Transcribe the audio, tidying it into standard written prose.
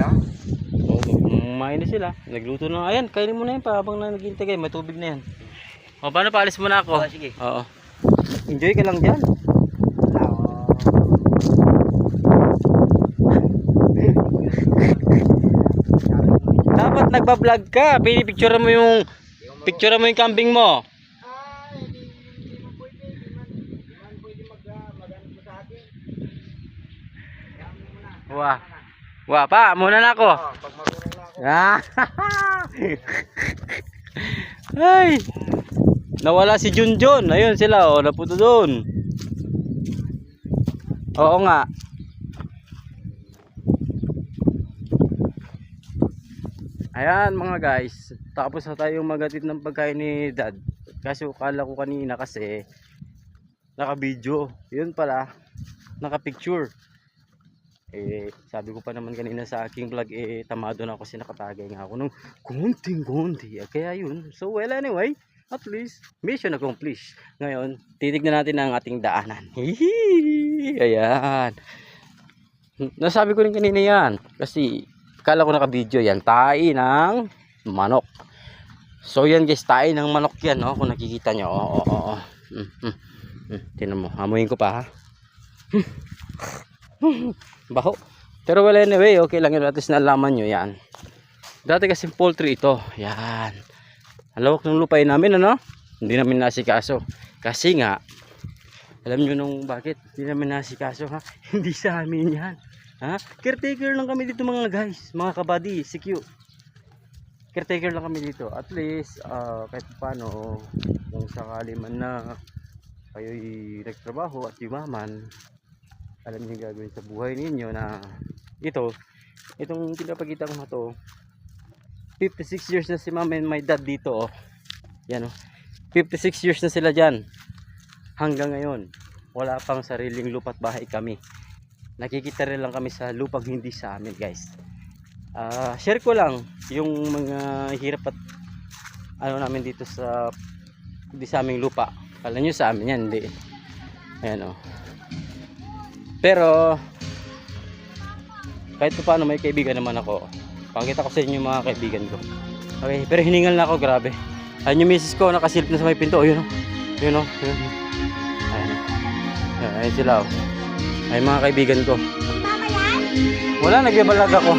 Oo, kumain na sila. Nagluto na. Ayan, kainin mo na yan pa habang naghihintay kayo. May tubig na yan. O, paano paalis mo na ako? Oh, sige. Oo. Enjoy ka lang dyan. Dapat nagba-vlog ka. Pinipicture mo yung kambing mo. Wah. Wah, pa, muna na ako. Ah. Ay. Nawala si Junjun. Ayun sila, oh, napunta doon. Oo nga. Ayan mga guys, tapos na tayong magatid ng pagkain ni Dad. Kasi ukala ko kanina kasi naka-video. Yun pala, naka-picture. Sabi ko pa naman kanina sa aking vlog, tamado na ako kasi nakatagay nga ako ng konting-konti. Kaya yun. So well anyway, at least mission accomplished. Ngayon, titignan natin ang ating daanan. Hihi! Ayan. Nasabi ko rin kanina yan. Kasi kala ko naka-video yan. Tahi ng manok. So yan guys, tahi ng manok yan. No? Kung nakikita nyo. Oo. Tinan mo. Hamuin ko pa ha. Baho. Pero well anyway, okay lang yun. At least nalaman nyo yan. Dati kasi poultry ito. Yan. Ang lawak ng lupain namin, ano? Hindi namin nasikaso. Kasi nga, alam nyo nung bakit? Hindi namin nasikaso, ha? Hindi sa amin yan. Ha? Caretaker lang kami dito mga guys. Mga kabady, CQ. Caretaker lang kami dito. At least, kahit paano, kung sakali man na kayo'y nagtrabaho at yumaman, alam niyo yung gagawin sa buhay ninyo na itong pinapakita ko na to, 56 years na si mama and my dad dito, oh. Yan, oh. 56 years na sila dyan. Hanggang ngayon, wala pang sariling lupa't bahay kami. Nakikita rin lang kami sa lupang hindi sa amin, guys. Share ko lang yung mga hirap at ano namin dito sa hindi sa aming lupa. Kala nyo sa amin yan, hindi. Ayan, oh. Pero kahit pa paano may kaibigan naman ako. Pakita ko sa inyo yung mga kaibigan ko. Okay, pero hiningal na ako, grabe. Ayun yung misis ko, nakasilip na sa may pinto. Ayun o. Ayun o. Ayun sila o. Ayun mga kaibigan ko. Wala, nagbabalag ako.